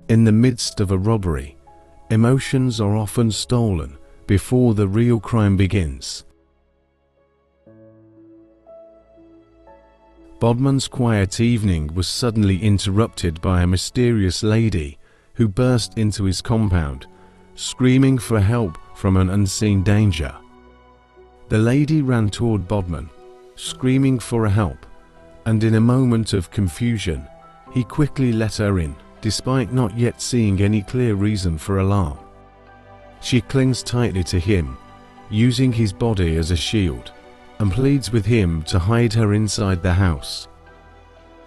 In the midst of a robbery, emotions are often stolen before the real crime begins. Bhadman's quiet evening was suddenly interrupted by a mysterious lady who burst into his compound, screaming for help from an unseen danger. The lady ran toward Bhadman, screaming for help, and in a moment of confusion, he quickly let her in, despite not yet seeing any clear reason for alarm. She clings tightly to him, using his body as a shield, and pleads with him to hide her inside the house.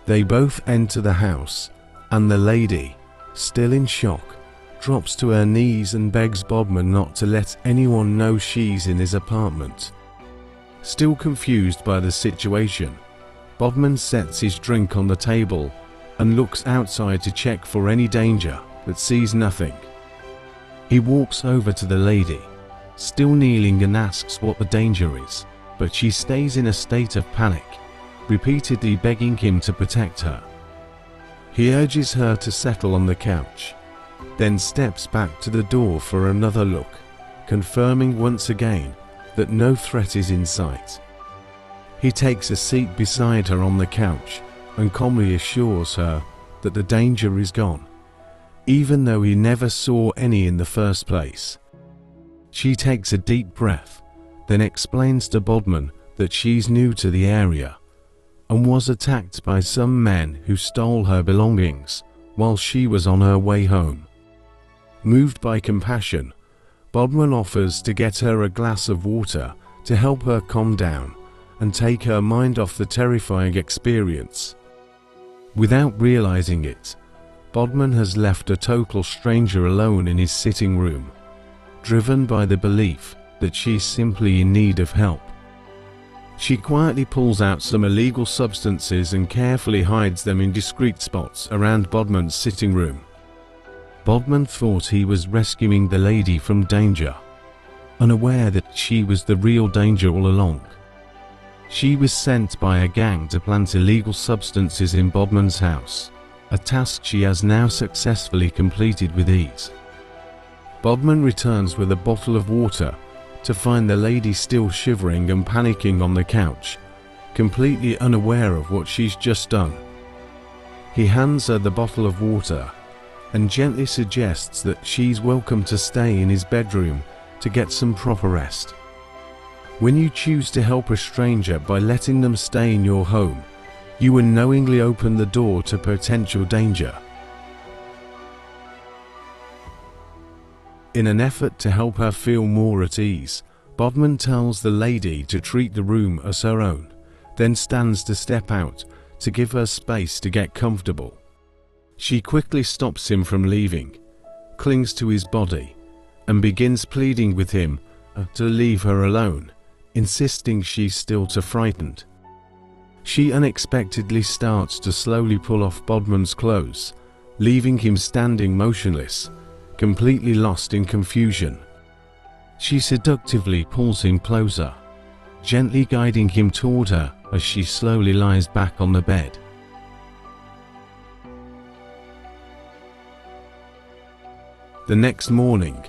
They both enter the house, and the lady, still in shock, drops to her knees and begs Bhadman not to let anyone know she's in his apartment. Still confused by the situation, Bhadman sets his drink on the table and looks outside to check for any danger, but sees nothing. He walks over to the lady, still kneeling, and asks what the danger is, but she stays in a state of panic, repeatedly begging him to protect her. He urges her to settle on the couch, then steps back to the door for another look, confirming once again that no threat is in sight. He takes a seat beside her on the couch and calmly assures her that the danger is gone, even though he never saw any in the first place. She takes a deep breath, then explains to Bhadman that she's new to the area and was attacked by some men who stole her belongings while she was on her way home. Moved by compassion, Bhadman offers to get her a glass of water to help her calm down and take her mind off the terrifying experience. Without realizing it, Bhadman has left a total stranger alone in his sitting room, driven by the belief that she's simply in need of help. She quietly pulls out some illegal substances and carefully hides them in discreet spots around Bhadman's sitting room. Bhadman thought he was rescuing the lady from danger, unaware that she was the real danger all along. She was sent by a gang to plant illegal substances in Bhadman's house, a task she has now successfully completed with ease. Bhadman returns with a bottle of water to find the lady still shivering and panicking on the couch, completely unaware of what she's just done. He hands her the bottle of water and gently suggests that she's welcome to stay in his bedroom to get some proper rest. When you choose to help a stranger by letting them stay in your home, you unknowingly open the door to potential danger. In an effort to help her feel more at ease, Bhadman tells the lady to treat the room as her own, then stands to step out to give her space to get comfortable. She quickly stops him from leaving, clings to his body, and begins pleading with him to leave her alone, insisting she's still too frightened. She unexpectedly starts to slowly pull off Bhadman's clothes, leaving him standing motionless, completely lost in confusion. She seductively pulls him closer, gently guiding him toward her as she slowly lies back on the bed. The next morning,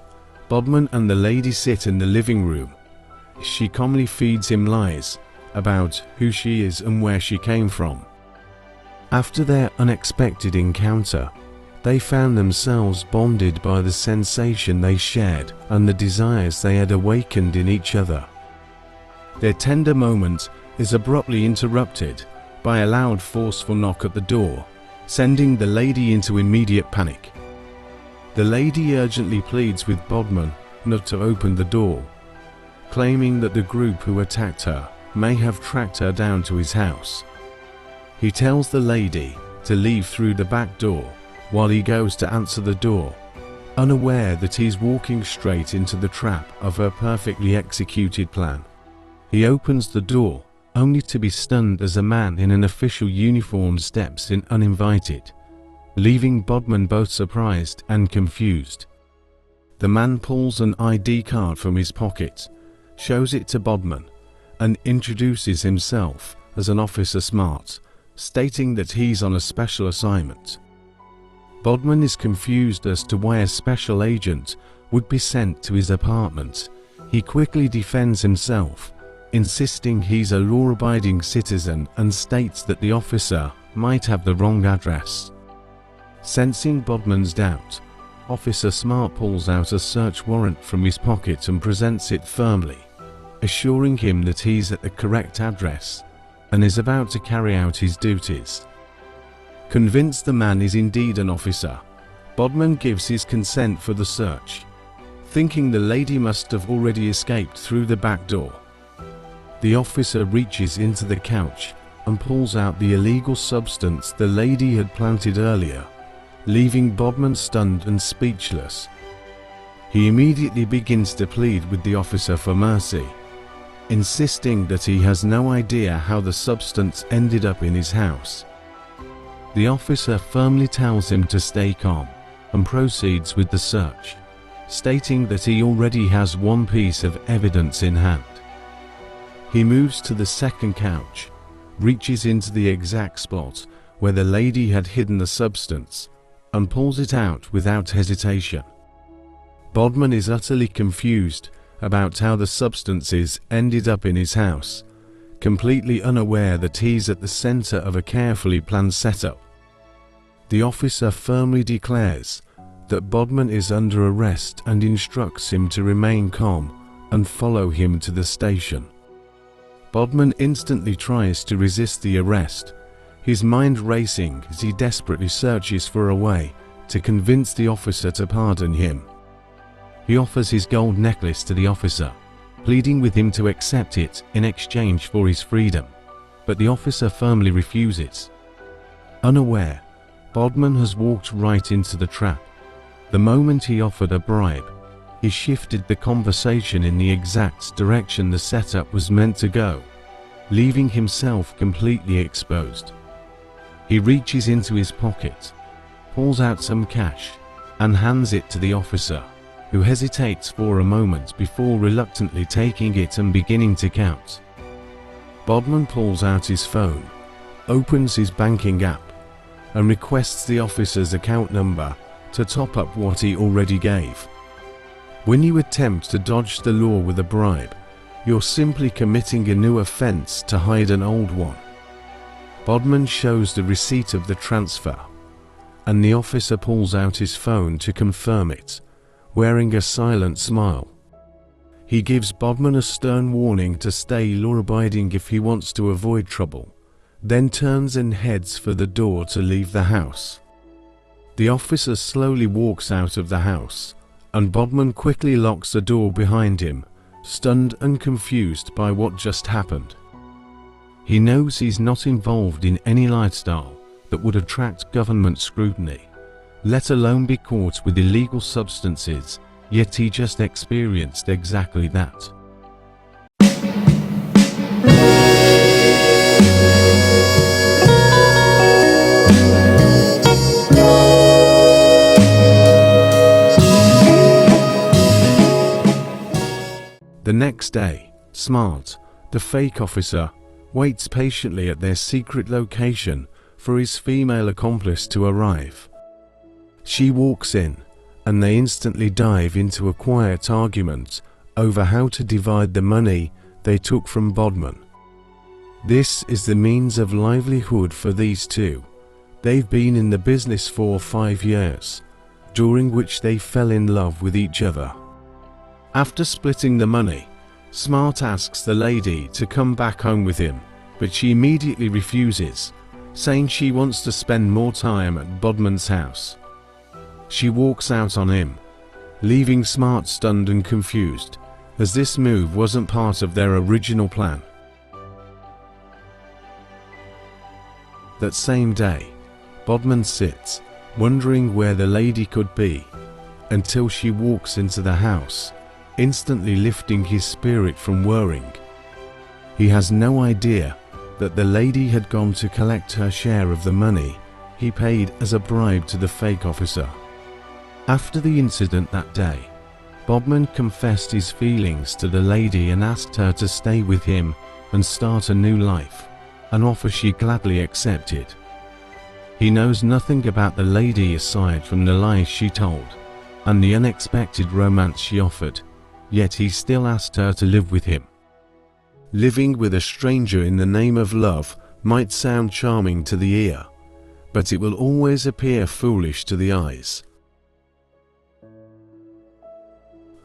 Bhadman and the lady sit in the living room. She calmly feeds him lies about who she is and where she came from. After their unexpected encounter, they found themselves bonded by the sensation they shared and the desires they had awakened in each other. Their tender moment is abruptly interrupted by a loud, forceful knock at the door, sending the lady into immediate panic. The lady urgently pleads with Bhadman not to open the door, claiming that the group who attacked her may have tracked her down to his house. He tells the lady to leave through the back door while he goes to answer the door, unaware that he's walking straight into the trap of her perfectly executed plan. He opens the door, only to be stunned as a man in an official uniform steps in uninvited, leaving Bhadman both surprised and confused. The man pulls an ID card from his pocket, shows it to Bhadman, and introduces himself as an Officer Smart, stating that he's on a special assignment. Bhadman is confused as to why a special agent would be sent to his apartment. He quickly defends himself, insisting he's a law-abiding citizen and states that the officer might have the wrong address. Sensing Bhadman's doubt, Officer Smart pulls out a search warrant from his pocket and presents it firmly, assuring him that he's at the correct address and is about to carry out his duties. Convinced the man is indeed an officer, Bhadman gives his consent for the search, thinking the lady must have already escaped through the back door. The officer reaches into the couch and pulls out the illegal substance the lady had planted earlier, leaving Bhadman stunned and speechless. He immediately begins to plead with the officer for mercy, insisting that he has no idea how the substance ended up in his house. The officer firmly tells him to stay calm and proceeds with the search, stating that he already has one piece of evidence in hand. He moves to the second couch, reaches into the exact spot where the lady had hidden the substance, and pulls it out without hesitation. Bhadman is utterly confused about how the substances ended up in his house, completely unaware that he's at the center of a carefully planned setup. The officer firmly declares that Bhadman is under arrest and instructs him to remain calm and follow him to the station. Bhadman instantly tries to resist the arrest, his mind racing as he desperately searches for a way to convince the officer to pardon him. He offers his gold necklace to the officer, pleading with him to accept it in exchange for his freedom, but the officer firmly refuses. Unaware, Bhadman has walked right into the trap. The moment he offered a bribe, he shifted the conversation in the exact direction the setup was meant to go, leaving himself completely exposed. He reaches into his pocket, pulls out some cash, and hands it to the officer, who hesitates for a moment before reluctantly taking it and beginning to count. Bhadman pulls out his phone, opens his banking app, and requests the officer's account number to top up what he already gave. When you attempt to dodge the law with a bribe, you're simply committing a new offense to hide an old one. Bhadman shows the receipt of the transfer, and the officer pulls out his phone to confirm it, wearing a silent smile. He gives Bhadman a stern warning to stay law-abiding if he wants to avoid trouble, then turns and heads for the door to leave the house. The officer slowly walks out of the house, and Bhadman quickly locks the door behind him, stunned and confused by what just happened. He knows he's not involved in any lifestyle that would attract government scrutiny, let alone be caught with illegal substances, yet he just experienced exactly that. The next day, Smart, the fake officer, waits patiently at their secret location for his female accomplice to arrive. She walks in, and they instantly dive into a quiet argument over how to divide the money they took from Bhadman. This is the means of livelihood for these two. They've been in the business for 5 years, during which they fell in love with each other. After splitting the money, Smart asks the lady to come back home with him, but she immediately refuses, saying she wants to spend more time at Bhadman's house. She walks out on him, leaving Smart stunned and confused, as this move wasn't part of their original plan. That same day, Bhadman sits, wondering where the lady could be, until she walks into the house, instantly lifting his spirit from worrying. He has no idea that the lady had gone to collect her share of the money he paid as a bribe to the fake officer. After the incident that day, Bhadman confessed his feelings to the lady and asked her to stay with him and start a new life, an offer she gladly accepted. He knows nothing about the lady aside from the lies she told and the unexpected romance she offered, yet he still asked her to live with him. Living with a stranger in the name of love might sound charming to the ear, but it will always appear foolish to the eyes.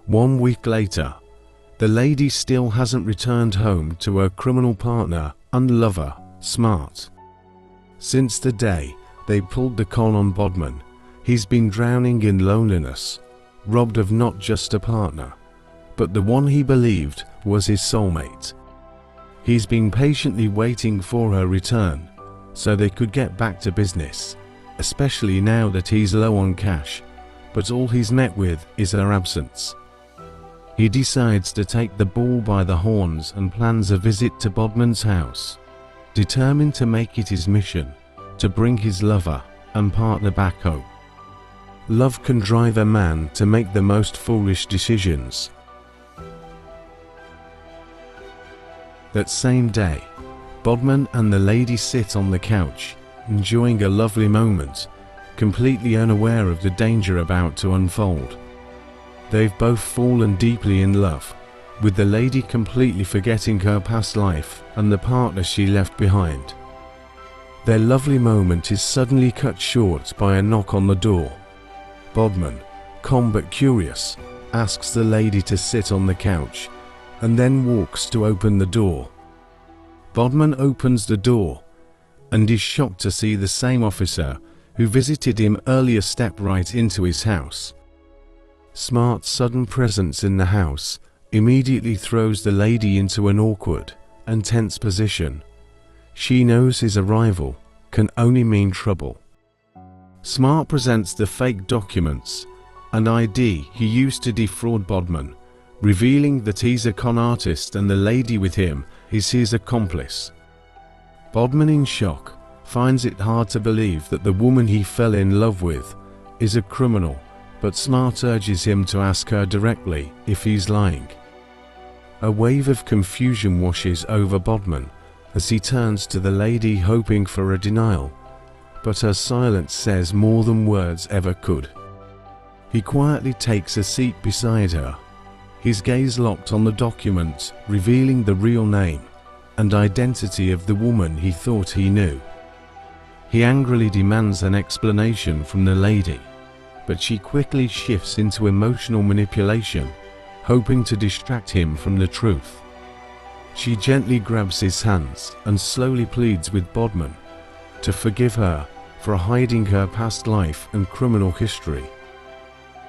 1 week later, the lady still hasn't returned home to her criminal partner and lover, Smart. Since the day they pulled the con on Bhadman, he's been drowning in loneliness, robbed of not just a partner, but the one he believed was his soulmate. He's been patiently waiting for her return so they could get back to business, especially now that he's low on cash, but all he's met with is her absence. He decides to take the bull by the horns and plans a visit to Bhadman's house, determined to make it his mission to bring his lover and partner back home. Love can drive a man to make the most foolish decisions. That same day, Bhadman and the lady sit on the couch, enjoying a lovely moment, completely unaware of the danger about to unfold. They've both fallen deeply in love, with the lady completely forgetting her past life and the partner she left behind. Their lovely moment is suddenly cut short by a knock on the door. Bhadman, calm but curious, asks the lady to sit on the couch and then walks to open the door. Bhadman opens the door and is shocked to see the same officer who visited him earlier step right into his house. Smart's sudden presence in the house immediately throws the lady into an awkward and tense position. She knows his arrival can only mean trouble. Smart presents the fake documents and ID he used to defraud Bhadman, revealing that he's a con artist and the lady with him is his accomplice. Bhadman, in shock, finds it hard to believe that the woman he fell in love with is a criminal, but Smart urges him to ask her directly if he's lying. A wave of confusion washes over Bhadman as he turns to the lady hoping for a denial, but her silence says more than words ever could. He quietly takes a seat beside her, his gaze locked on the document revealing the real name and identity of the woman he thought he knew. He angrily demands an explanation from the lady, but she quickly shifts into emotional manipulation, hoping to distract him from the truth. She gently grabs his hands and slowly pleads with Bhadman to forgive her for hiding her past life and criminal history.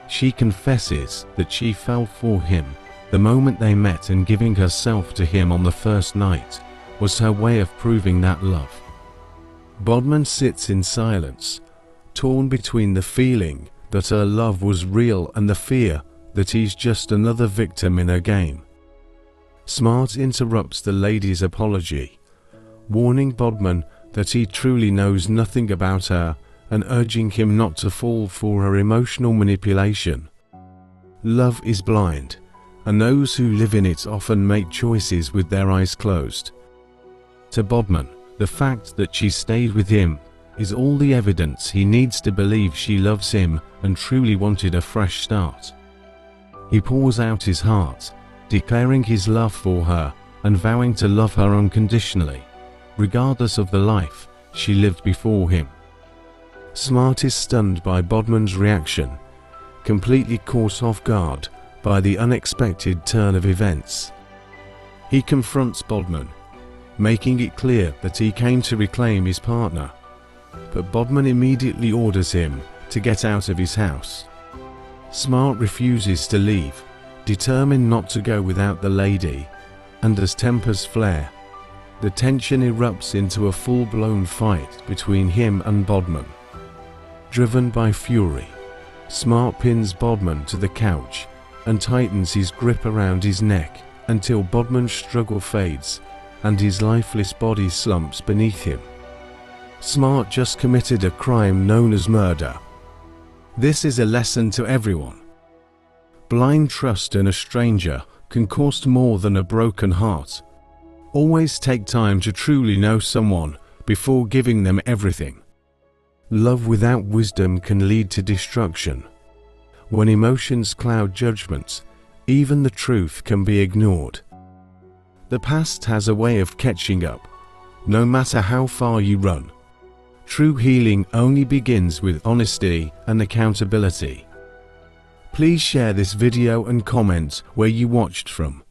She confesses that she fell for him the moment they met, and giving herself to him on the first night was her way of proving that love. Bhadman sits in silence, torn between the feeling that her love was real and the fear that he's just another victim in her game. Smart interrupts the lady's apology, warning Bhadman that he truly knows nothing about her and urging him not to fall for her emotional manipulation. Love is blind, and those who live in it often make choices with their eyes closed. To Bhadman, the fact that she stayed with him is all the evidence he needs to believe she loves him and truly wanted a fresh start. He pours out his heart, declaring his love for her and vowing to love her unconditionally, regardless of the life she lived before him. Smart is stunned by Bhadman's reaction, completely caught off guard by the unexpected turn of events. He confronts Bhadman, making it clear that he came to reclaim his partner, but Bhadman immediately orders him to get out of his house. Smart refuses to leave, determined not to go without the lady, and as tempers flare, the tension erupts into a full-blown fight between him and Bhadman. Driven by fury, Smart pins Bhadman to the couch and tightens his grip around his neck until Bhadman's struggle fades and his lifeless body slumps beneath him. Smart just committed a crime known as murder. This is a lesson to everyone. Blind trust in a stranger can cost more than a broken heart. Always take time to truly know someone before giving them everything. Love without wisdom can lead to destruction. When emotions cloud judgments, even the truth can be ignored. The past has a way of catching up, no matter how far you run. True healing only begins with honesty and accountability. Please share this video and comment where you watched from.